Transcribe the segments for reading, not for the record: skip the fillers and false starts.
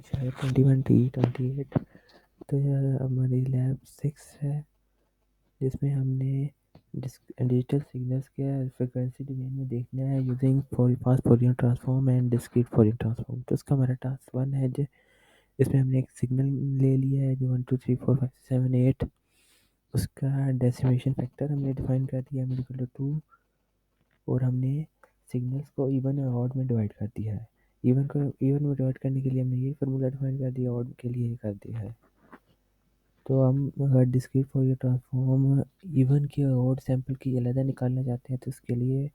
अच्छा है 21T28। तो यह हमारी लैब 6 है, जिसमें हमने डिजिटल सिग्नल्स के फ्रिक्वेंसी डोमेन में देखना है using fast Fourier transform and discrete Fourier transform. तो उसका हमारा टास्क 1 है जो इसमें हमने एक सिग्नल ले लिया है जो 1 2 3 4 5 6 7 8। उसका डेसिमेशन फैक्टर हमने डिफाइन कर दिया है इक्वल टू 2, और हमने सिग्नल्स को इवन और ऑड में डिवाइड कर दिया है। इवन में डिवाइड करने के लिए हमने ये फार्मूला डिफाइन कर दिया, ऑड के लिए कर दिया है। तो हम अगर डिस्क्रीट फोरियर ट्रांसफॉर्म इवन की और ऑड सैंपल की अलग निकालना चाहते हैं तो उसके लिए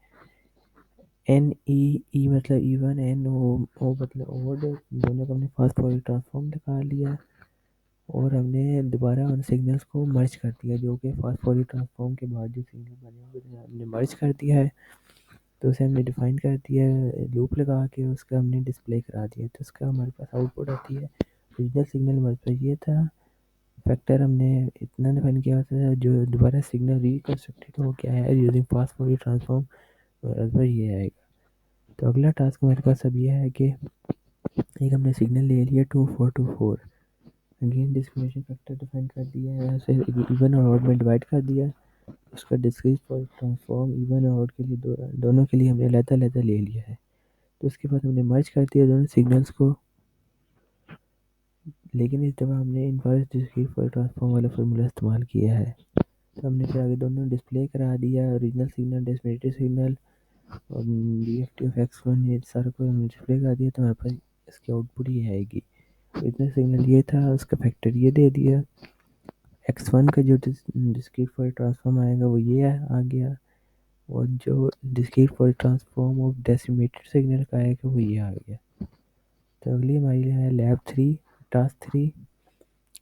एन ई मतलब इवन, एन ओ मतलब ऑड, दोनों का हमने फास्ट फोरियर ट्रांसफॉर्म निकाल लिया और हमने दोबारा उन सिग्नल्स को मर्ज कर दिया, जो कि फास्ट फोरियर ट्रांसफॉर्म के बाद जो सिग्नल बने होंगे हमने मर्ज कर दिया है। तो उसे हमने डिफाइन कर दिया है लूप लगा के, उसका हमने डिस्प्ले करा दिया। तो उसका हमारे पास आउटपुट आती है। ओरिजिनल सिग्नल हमारे पास ये था, फैक्टर हमने इतना डिफाइन किया था, जो दोबारा सिग्नल रिकंस्ट्रक्टेड हो गया है यूजिंग फास्ट फोरियर ट्रांसफॉर्म, और ये आएगा। तो अगला टास्क हमारे पास अब ये है कि एक हमने सिग्नल ले लिया 2424, अगेन डिस्क्रिमिनेशन फैक्टर डिफाइन कर दिया है, उसे इवन और ऑड में डिवाइड कर दिया। उसका डिस्क्रीट फोरियर ट्रांसफॉर्म इवन और ऑड के लिए दोनों के लिए हमने अलग ले लिया है। तो उसके बाद हमने मर्ज कर दिया दोनों सिग्नल्स को, लेकिन इस दफ़ा हमने इनवर्स डिस्क्रीट फोरियर ट्रांसफॉर्म वाला फार्मूला इस्तेमाल किया है। तो हमने फिर आगे दोनों डिस्प्ले करा दिया, ओरिजिनल सिग्नल, डेसिमेटेड सिग्नल और DFT ऑफ x1, ये सारा को हमने डिस्प्ले करा दिया। तो हमारे पास इसकी आउटपुट ये आएगी। ओरिजिनल सिग्नल ये था, उसका फैक्टर ये दे दिया, x1 का जो डिस्क्रीट फोरियर ट्रांसफॉर्म आएगा वो ये आ गया, और जो discrete Fourier transform of decimated signal का आएगा वो ये आ गया। तो अगली हमारी है लैब 3, टास्क 3।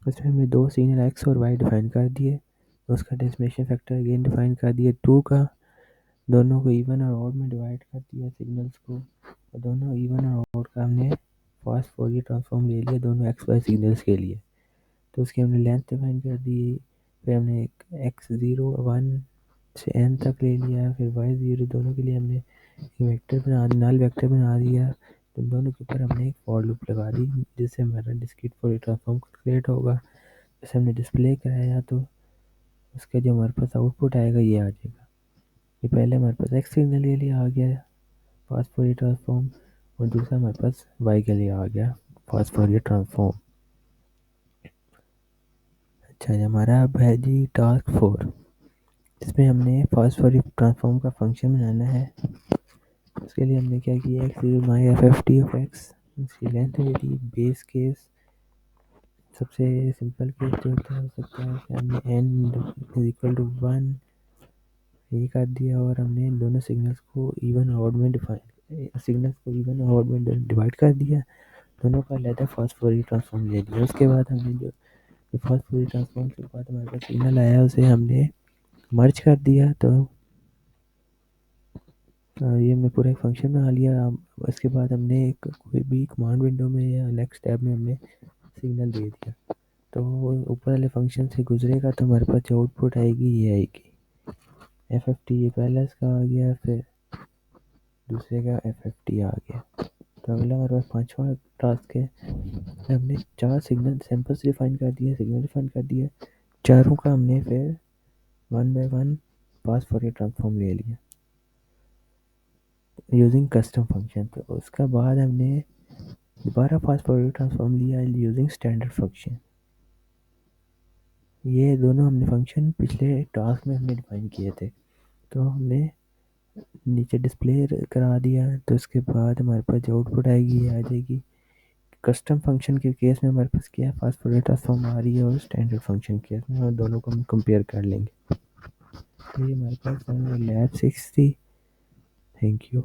उसमें हमने दो सिग्नल x और y डिफाइन कर दिए, उसका डेसिमेशन फैक्टर अगेन डिफाइन कर दिया 2 का, दोनों को इवन और ऑड में डिवाइड कर दिया सिग्नल्स को, और दोनों इवन और ऑड का हमने फास्ट फोरियर ट्रांसफॉर्म ले लिया दोनों एक्स वाई सिग्नल्स के लिए। तो उसकी हमने लेंथ डिफाइन कर दी, फिर हमने x0 1 से n तक ले लिया, फिर y0, दोनों के लिए हमने नल वेक्टर बना दिया। तो दोनों के ऊपर हमने एक फॉर लूप लगा दी, जिससे हमारा डिस्क्रीट फोरियर ट्रांसफॉर्म कैलकुलेट होगा। जैसे हमने डिस्प्ले कराया तो उसका जो हमारे पास आउटपुट आएगा ये आ जाएगा। ये पहले हमारे पास x सिग्नल के लिए आ गया फास्ट फोरियर ट्रांसफॉर्म, और दूसरा हमारे पास y के लिए आ गया फास्ट फोरियर ट्रांसफॉर्म। अच्छा, हमारा अब है जी टास्क 4, जिसमें हमने फास्ट फोरियर ट्रांसफॉर्म का फंक्शन बनाना है। उसके लिए हमने क्या किया, x0 my FFT of x, इसकी लेंथ दे दी। बेस केस सबसे सिंपल केस जो होता है हो सकता है कि हमने n इज इक्वल टू 1 ये कर दिया, और हमने दोनों सिग्नल्स को इवन और ऑड में डिवाइड कर दिया, दोनों का लेटर फास्ट फोरियर ट्रांसफॉर्म ले लिया। उसके बाद हमने जो फास्ट फोरियर ट्रांसफॉर्म के बाद हमारे पास सिग्नल आया उसे हमने मर्ज कर दिया। तो ये हमने पूरा एक फंक्शन बना लिया। इसके बाद हमने एक कोई भी कमांड विंडो में या नेक्स्ट टैब में हमने सिग्नल दे दिया, तो वो ऊपर वाले फंक्शन से गुजरेगा तो हमारे पास जो आउटपुट आएगी ये आएगी FFT। ये पहला इसका आ गया, फिर दूसरे का FFT आ गया। तो अगला हमारे पास 5वां टास्क है, हमने 4 सिग्नल सैंपल्स डिफाइन कर दिए, सिग्नल डिफाइन कर दिया, चारों का हमने फिर 1 बाय 1 फास्ट फोरियर ट्रांसफॉर्म ले लिया यूजिंग कस्टम फंक्शन। तो उसके बाद हमने दोबारा फास्ट फोरियर ट्रांसफॉर्म लिया यूजिंग स्टैंडर्ड फंक्शन। ये दोनों हमने फंक्शन पिछले टास्क में हमने डिफाइन किए थे, तो हमने नीचे डिस्प्ले करा दिया। तो उसके बाद हमारे पास जो आउटपुट आएगी ये आ जाएगी। कस्टम फंक्शन के केस में हमारे पास क्या है, फास्ट फोरियर ट्रांसफॉर्म आ रही है, और स्टैंडर्ड फंक्शन केस में, और दोनों को हम कंपेयर कर लेंगे। तो ये हमारे पास लैब 6 थी। Thank you.